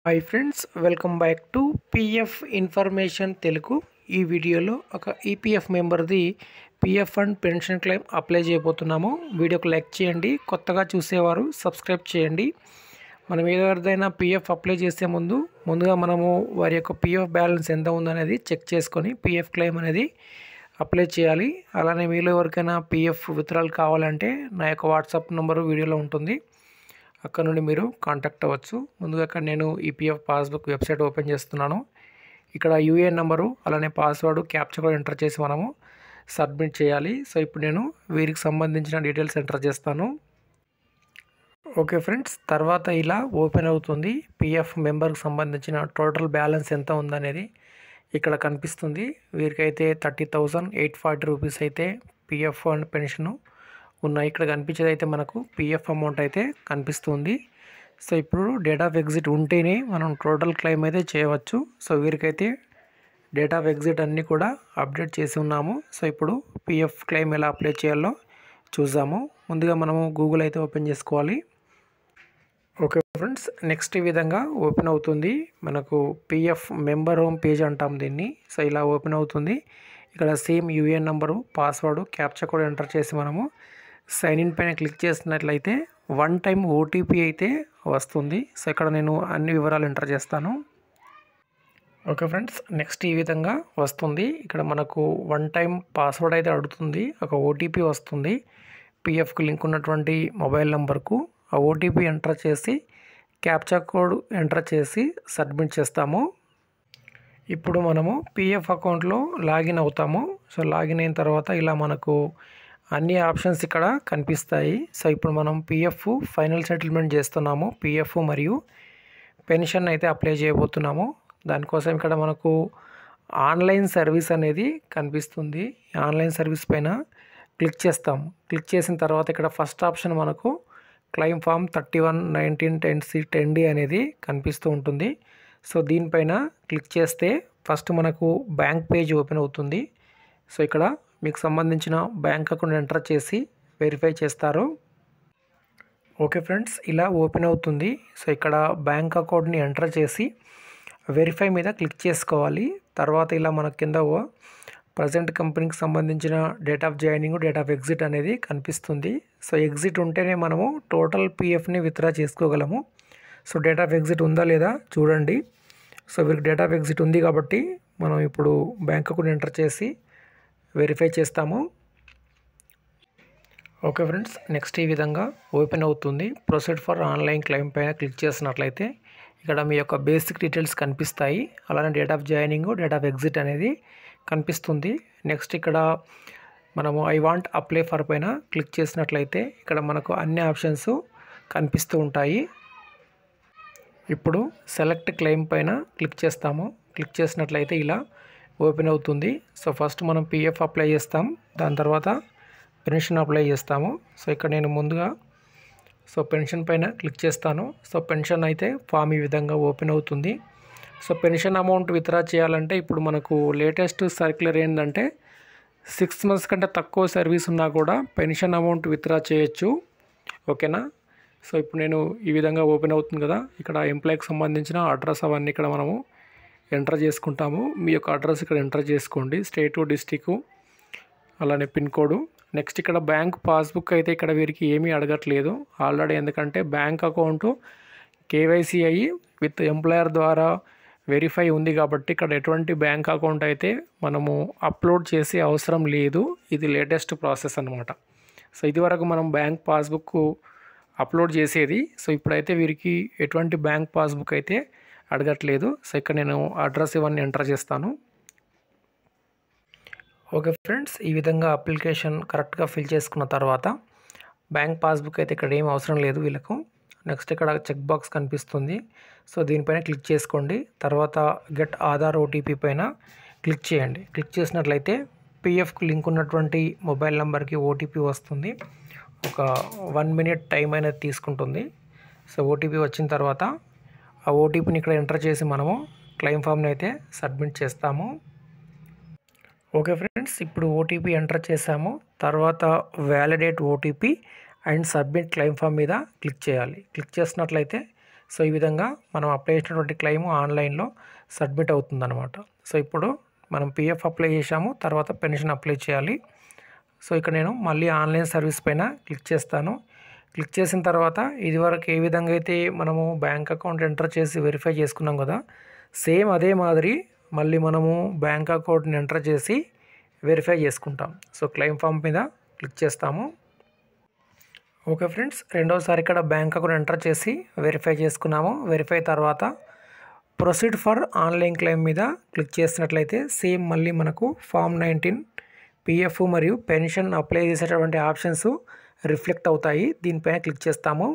Hi friends, welcome back to PF information Telugu. ఈ వీడియోలో ఒక ఈపీఎఫ్ మెంబర్ది PF and pension claim apply చేయబోతున్నాము. వీడియోకి లైక్ చేయండి, కొత్తగా చూసేవారు సబ్స్క్రైబ్ చేయండి. మనం ఎవరిదైనా పిఎఫ్ అప్లై చేసే ముందుగా మనము వారి యొక్క పిఎఫ్ బ్యాలెన్స్ ఎంత ఉందనేది చెక్ చేసుకొని పిఎఫ్ క్లెయిమ్ అనేది అప్లై చేయాలి. అలానే మీలో ఎవరికైనా పిఎఫ్ విత్డ్రాల్ కావాలంటే నా యొక్క వాట్సాప్ నెంబరు వీడియోలో ఉంటుంది, అక్కడ నుండి మీరు కాంటాక్ట్ అవ్వచ్చు. ముందుగా అక్కడ నేను ఈపీఎఫ్ పాస్బుక్ వెబ్సైట్ ఓపెన్ చేస్తున్నాను. ఇక్కడ యూఏఎన్ నెంబరు అలానే పాస్వర్డ్ క్యాప్చా కూడా ఎంటర్ చేసి మనము సబ్మిట్ చేయాలి. సో ఇప్పుడు నేను వీరికి సంబంధించిన డీటెయిల్స్ ఎంటర్ చేస్తాను. ఓకే ఫ్రెండ్స్, తర్వాత ఇలా ఓపెన్ అవుతుంది. పిఎఫ్ మెంబర్కి సంబంధించిన టోటల్ బ్యాలెన్స్ ఎంత ఉందనేది ఇక్కడ కనిపిస్తుంది. వీరికైతే 30,840 రూపీస్ అయితే పిఎఫ్ అండ్ పెన్షను ఉన్నాయి. ఇక్కడ కనిపించేది అయితే మనకు పిఎఫ్ అమౌంట్ అయితే కనిపిస్తుంది. సో ఇప్పుడు డేట్ ఆఫ్ ఎగ్జిట్ ఉంటేనే మనం టోటల్ క్లెయిమ్ అయితే చేయవచ్చు. సో వీరికైతే డేట్ ఆఫ్ ఎగ్జిట్ అన్నీ కూడా అప్డేట్ చేసి ఉన్నాము. సో ఇప్పుడు పిఎఫ్ క్లెయిమ్ ఎలా అప్లై చేయాలో చూద్దాము. ముందుగా మనము గూగుల్ అయితే ఓపెన్ చేసుకోవాలి. ఓకే ఫ్రెండ్స్, నెక్స్ట్ ఈ విధంగా ఓపెన్ అవుతుంది. మనకు పిఎఫ్ మెంబర్ హోమ్ పేజ్ అంటాం దీన్ని. సో ఇలా ఓపెన్ అవుతుంది. ఇక్కడ same UAN number password captcha కూడా ఎంటర్ చేసి మనము సైన్ ఇన్ పైన క్లిక్ చేసినట్లయితే 1 టైం ఓటీపీ అయితే వస్తుంది. సో ఇక్కడ నేను అన్ని వివరాలు ఎంటర్ చేస్తాను. ఓకే ఫ్రెండ్స్, నెక్స్ట్ ఈ విధంగా వస్తుంది. ఇక్కడ మనకు 1 టైం పాస్వర్డ్ అయితే అడుగుతుంది, ఒక ఓటీపీ వస్తుంది. పిఎఫ్కి లింక్ ఉన్నటువంటి మొబైల్ నెంబర్కు ఆ ఓటీపీ ఎంటర్ చేసి క్యాప్చా కోడ్ ఎంటర్ చేసి సబ్మిట్ చేస్తాము. ఇప్పుడు మనము పిఎఫ్ అకౌంట్లో లాగిన్ అవుతాము. సో లాగిన్ అయిన తర్వాత ఇలా మనకు అన్ని ఆప్షన్స్ ఇక్కడ కనిపిస్తాయి. సో ఇప్పుడు మనం పిఎఫ్ ఫైనల్ సెటిల్మెంట్ చేస్తున్నాము. పిఎఫ్ మరియు పెన్షన్ అయితే అప్లై చేయబోతున్నాము. దానికోసం ఇక్కడ మనకు ఆన్లైన్ సర్వీస్ అనేది కనిపిస్తుంది. ఆన్లైన్ సర్వీస్ పైన క్లిక్ చేస్తాం. క్లిక్ చేసిన తర్వాత ఇక్కడ ఫస్ట్ ఆప్షన్ మనకు క్లెయిమ్ ఫామ్ 31/19/10C/10D అనేది కనిపిస్తూ ఉంటుంది. సో దీనిపైన క్లిక్ చేస్తే ఫస్ట్ మనకు బ్యాంక్ పేజ్ ఓపెన్ అవుతుంది. సో ఇక్కడ మీకు సంబంధించిన బ్యాంక్ అకౌంట్ ఎంటర్ చేసి వెరిఫై చేస్తారు. ఓకే ఫ్రెండ్స్, ఇలా ఓపెన్ అవుతుంది. సో ఇక్కడ బ్యాంక్ అకౌంట్ని ఎంటర్ చేసి వెరిఫై మీద క్లిక్ చేసుకోవాలి. తర్వాత ఇలా మన కింద ప్రజెంట్ కంపెనీకి సంబంధించిన date of joining date of exit అనేది కనిపిస్తుంది. సో ఎగ్జిట్ ఉంటేనే మనము టోటల్ పిఎఫ్ని విత్డ్రా చేసుకోగలము. సో డేట్ ఆఫ్ ఎగ్జిట్ ఉందా లేదా చూడండి. సో వీరికి డేట్ ఆఫ్ ఎగ్జిట్ ఉంది కాబట్టి మనం ఇప్పుడు బ్యాంక్ అకౌంట్ ఎంటర్ చేసి వెరిఫై చేస్తాము. ఓకే ఫ్రెండ్స్, నెక్స్ట్ ఈ విధంగా ఓపెన్ అవుతుంది. ప్రొసీడ్ ఫర్ ఆన్లైన్ క్లెయిమ్ పైన క్లిక్ చేసినట్లయితే ఇక్కడ మీ యొక్క బేసిక్ డీటెయిల్స్ కనిపిస్తాయి. అలానే date of joining date of exit అనేది కనిపిస్తుంది. నెక్స్ట్ ఇక్కడ మనము ఐ వాంట్ అప్లై ఫర్ పైన క్లిక్ చేసినట్లయితే ఇక్కడ మనకు అన్ని ఆప్షన్స్ కనిపిస్తూ ఉంటాయి. ఇప్పుడు సెలెక్ట్ క్లెయిమ్ పైన క్లిక్ చేస్తాము. క్లిక్ చేసినట్లయితే ఇలా ఓపెన్ అవుతుంది. సో ఫస్ట్ మనం పిఎఫ్ అప్లై చేస్తాం, దాని తర్వాత పెన్షన్ అప్లై చేస్తాము. సో ఇక్కడ నేను ముందుగా పెన్షన్ పైన క్లిక్ చేస్తాను. సో పెన్షన్ అయితే ఫామ్ ఈ విధంగా ఓపెన్ అవుతుంది. సో పెన్షన్ అమౌంట్ విత్డ్రా చేయాలంటే ఇప్పుడు మనకు లేటెస్ట్ సర్క్యులర్ ఏంటంటే 6 మంత్స్ కంటే తక్కువ సర్వీస్ ఉన్నా కూడా పెన్షన్ అమౌంట్ విత్డ్రా చేయొచ్చు. ఓకేనా. సో ఇప్పుడు నేను ఈ విధంగా ఓపెన్ అవుతుంది కదా, ఇక్కడ ఎంప్లాయ్కి సంబంధించిన అడ్రస్ అవన్నీ ఇక్కడ మనము ఎంటర్ చేసుకుంటాము. మీ యొక్క అడ్రస్ ఇక్కడ ఎంటర్ చేసుకోండి, స్టేటు డిస్టిక్ అలానే పిన్ కోడ్. నెక్స్ట్ ఇక్కడ బ్యాంక్ పాస్బుక్ అయితే ఇక్కడ వీరికి ఏమీ అడగట్లేదు ఆల్రెడీ, ఎందుకంటే బ్యాంక్ అకౌంట్ కేవైసీ అయ్యి విత్ ఎంప్లాయర్ ద్వారా వెరిఫై ఉంది కాబట్టి ఇక్కడ ఎటువంటి బ్యాంక్ అకౌంట్ అయితే మనము అప్లోడ్ చేసే అవసరం లేదు. ఇది లేటెస్ట్ ప్రాసెస్ అన్నమాట. సో ఇదివరకు మనం బ్యాంక్ పాస్బుక్ అప్లోడ్ చేసేది. సో ఇప్పుడైతే వీరికి ఎటువంటి బ్యాంక్ పాస్బుక్ అయితే అడగట్లేదు. సో ఇక్కడ నేను అడ్రస్ ఇవన్నీ ఎంటర్ చేస్తాను. ఓకే ఫ్రెండ్స్, ఈ విధంగా అప్లికేషన్ కరెక్ట్గా ఫిల్ చేసుకున్న తర్వాత బ్యాంక్ పాస్బుక్ అయితే ఇక్కడ ఏం అవసరం లేదు వీళ్ళకు. నెక్స్ట్ ఇక్కడ చెక్ బాక్స్ కనిపిస్తుంది. సో దీనిపైన క్లిక్ చేసుకోండి. తర్వాత గెట్ ఆధార్ ఓటీపీ పైన క్లిక్ చేయండి. క్లిక్ చేసినట్లయితే పిఎఫ్కి లింక్ ఉన్నటువంటి మొబైల్ నెంబర్కి ఓటీపీ వస్తుంది. ఒక 1 మినిట్ టైం అనేది తీసుకుంటుంది. సో ఓటీపీ వచ్చిన తర్వాత ఆ ఓటీపీని ఇక్కడ ఎంటర్ చేసి మనము క్లెయిమ్ ఫామ్ని అయితే సబ్మిట్ చేస్తాము. ఓకే ఫ్రెండ్స్, ఇప్పుడు ఓటీపీ ఎంటర్ చేసాము. తర్వాత validate OTP and submit claim form మీద క్లిక్ చేయాలి. క్లిక్ చేసినట్లయితే సో ఈ విధంగా మనం అప్లై చేసినటువంటి క్లెయిమ్ ఆన్లైన్లో సబ్మిట్ అవుతుందన్నమాట. సో ఇప్పుడు మనం పిఎఫ్ అప్లై చేసాము, తర్వాత పెన్షన్ అప్లై చేయాలి. సో ఇక్కడ నేను మళ్ళీ ఆన్లైన్ సర్వీస్ పైన క్లిక్ చేస్తాను. క్లిక్ చేసిన తర్వాత ఇదివరకు ఏ విధంగా అయితే మనము బ్యాంక్ అకౌంట్ ఎంటర్ చేసి వెరిఫై చేసుకున్నాం కదా, సేమ్ అదే మాదిరి మళ్ళీ మనము బ్యాంక్ అకౌంట్ని ఎంటర్ చేసి వెరిఫై చేసుకుంటాం. సో క్లెయిమ్ ఫామ్ మీద క్లిక్ చేస్తాము. ఓకే ఫ్రెండ్స్, రెండోసారి ఇక్కడ బ్యాంక్ అకౌంట్ ఎంటర్ చేసి వెరిఫై చేసుకున్నాము. వెరిఫై తర్వాత ప్రొసీడ్ ఫర్ ఆన్లైన్ క్లెయిమ్ మీద క్లిక్ చేసినట్లయితే సేమ్ మళ్ళీ మనకు ఫామ్ 19 పిఎఫ్ మరియు పెన్షన్ అప్లై చేసేటటువంటి ఆప్షన్స్ రిఫ్లెక్ట్ అవుతాయి. దీనిపైన క్లిక్ చేస్తాము.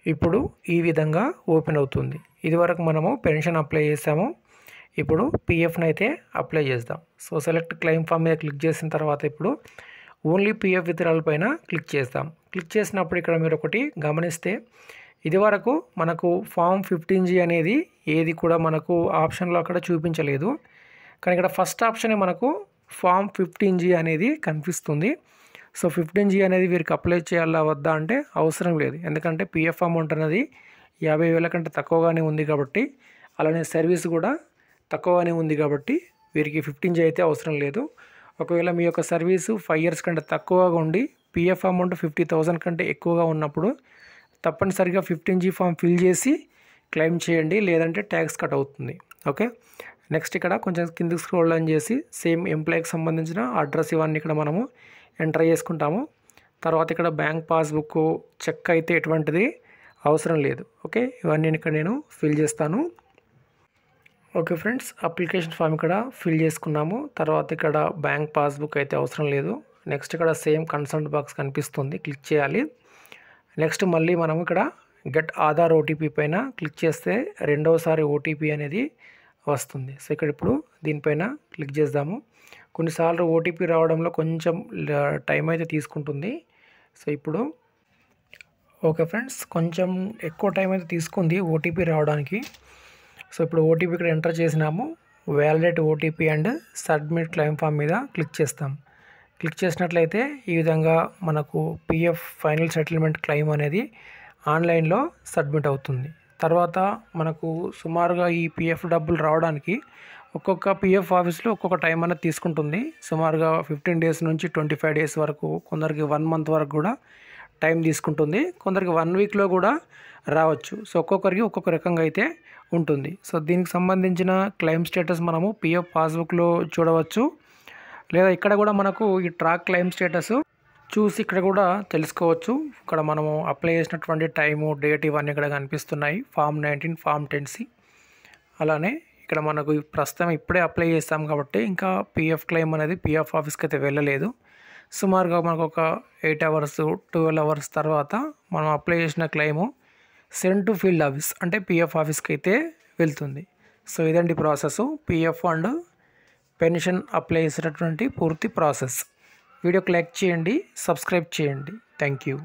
ఇప్పుడు ఈ విధంగా ఓపెన్ అవుతుంది. ఇదివరకు మనము పెన్షన్ అప్లై చేసాము, ఇప్పుడు పిఎఫ్ని అయితే అప్లై చేద్దాం. సో సెలెక్ట్ క్లెయిమ్ ఫామ్ మీద క్లిక్ చేసిన తర్వాత ఇప్పుడు ఓన్లీ పిఎఫ్ విత్డ్రాల్ పైన క్లిక్ చేస్తాం. క్లిక్ చేసినప్పుడు ఇక్కడ మీరు ఒకటి గమనిస్తే, ఇదివరకు మనకు ఫామ్ 15G అనేది ఏది కూడా మనకు ఆప్షన్లో అక్కడ చూపించలేదు, కానీ ఇక్కడ ఫస్ట్ ఆప్షనే మనకు ఫామ్ 15G అనేది కనిపిస్తుంది. సో 15G అనేది వీరికి అప్లై చేయాలా వద్దా అంటే అవసరం లేదు, ఎందుకంటే పిఎఫ్ అమౌంట్ అనేది 50,000 కంటే తక్కువగానే ఉంది కాబట్టి, అలానే సర్వీస్ కూడా తక్కువగానే ఉంది కాబట్టి వీరికి 15G అయితే అవసరం లేదు. ఒకవేళ మీ యొక్క సర్వీసు 5 years కంటే తక్కువగా ఉండి పిఎఫ్ అమౌంట్ 50,000 కంటే ఎక్కువగా ఉన్నప్పుడు తప్పనిసరిగా 15G ఫామ్ ఫిల్ చేసి క్లెయిమ్ చేయండి, లేదంటే ట్యాక్స్ కట్ అవుతుంది. ఓకే, నెక్స్ట్ ఇక్కడ కొంచెం కిందకి స్క్రోల్ డౌన్ చేసి సేమ్ ఎంప్లాయ్కి సంబంధించిన అడ్రస్ ఇవన్నీ ఇక్కడ మనము ఎంటర్ చేసుకుంటాము. తర్వాత ఇక్కడ బ్యాంక్ పాస్బుక్, చెక్ అయితే ఎటువంటిది అవసరం లేదు. ఓకే, ఇవన్నీ ఇక్కడ నేను ఫిల్ చేస్తాను. ఓకే ఫ్రెండ్స్, అప్లికేషన్ ఫామ్ ఇక్కడ ఫిల్ చేసుకున్నాము. తర్వాత ఇక్కడ బ్యాంక్ పాస్బుక్ అయితే అవసరం లేదు. నెక్స్ట్ ఇక్కడ సేమ్ కన్సర్న్ బాక్స్ కనిపిస్తుంది, క్లిక్ చేయాలి. నెక్స్ట్ మళ్ళీ మనం ఇక్కడ గెట్ ఆధార్ ఓటీపీ పైన క్లిక్ చేస్తే రెండవసారి ఓటీపీ అనేది వస్తుంది. సో ఇక్కడ ఇప్పుడు దీనిపైన క్లిక్ చేద్దాము. కొన్నిసార్లు ఓటీపీ రావడంలో కొంచెం టైం అయితే తీసుకుంటుంది. సో ఇప్పుడు ఓకే ఫ్రెండ్స్, కొంచెం ఎక్కువ టైం అయితే తీసుకుంది ఓటీపీ రావడానికి. సో ఇప్పుడు ఓటీపీ ఇక్కడ ఎంటర్ చేసినాము. Validate OTP and submit claim form మీద క్లిక్ చేస్తాం. క్లిక్ చేసినట్లయితే ఈ విధంగా మనకు పిఎఫ్ ఫైనల్ సెటిల్మెంట్ క్లెయిమ్ అనేది ఆన్లైన్లో సబ్మిట్ అవుతుంది. తర్వాత మనకు సుమారుగా ఈ పిఎఫ్ డబ్బులు రావడానికి ఒక్కొక్క పిఎఫ్ ఆఫీస్లో ఒక్కొక్క టైం అనేది తీసుకుంటుంది. సుమారుగా 15 days నుంచి 25 days వరకు, కొందరికి 1 month వరకు కూడా టైం తీసుకుంటుంది, కొందరికి 1 weekలో కూడా రావచ్చు. సో ఒక్కొక్కరికి ఒక్కొక్క రకంగా అయితే ఉంటుంది. సో దీనికి సంబంధించిన క్లెయిమ్ స్టేటస్ మనము పిఎఫ్ పాస్బుక్లో చూడవచ్చు, లేదా ఇక్కడ కూడా మనకు ఈ ట్రాక్ క్లెయిమ్ స్టేటస్ చూసి ఇక్కడ కూడా తెలుసుకోవచ్చు. ఇక్కడ మనము అప్లై చేసినటువంటి టైము, డేట్ ఇవన్నీ ఇక్కడ కనిపిస్తున్నాయి. Form 19, form 10C. అలానే ఇక్కడ మనకు ప్రస్తుతం ఇప్పుడే అప్లై చేస్తాం కాబట్టి ఇంకా పిఎఫ్ క్లెయిమ్ అనేది పిఎఫ్ ఆఫీస్కి అయితే వెళ్ళలేదు. సుమారుగా మనకు ఒక 8 hours 12 hours తర్వాత మనం అప్లై చేసిన claim send to field office అంటే పిఎఫ్ ఆఫీస్కి అయితే వెళ్తుంది. సో ఇదండి process, PF and pension apply చేసేటటువంటి పూర్తి ప్రాసెస్. వీడియోకి లైక్ చేయండి, సబ్స్క్రైబ్ చేయండి. Thank you.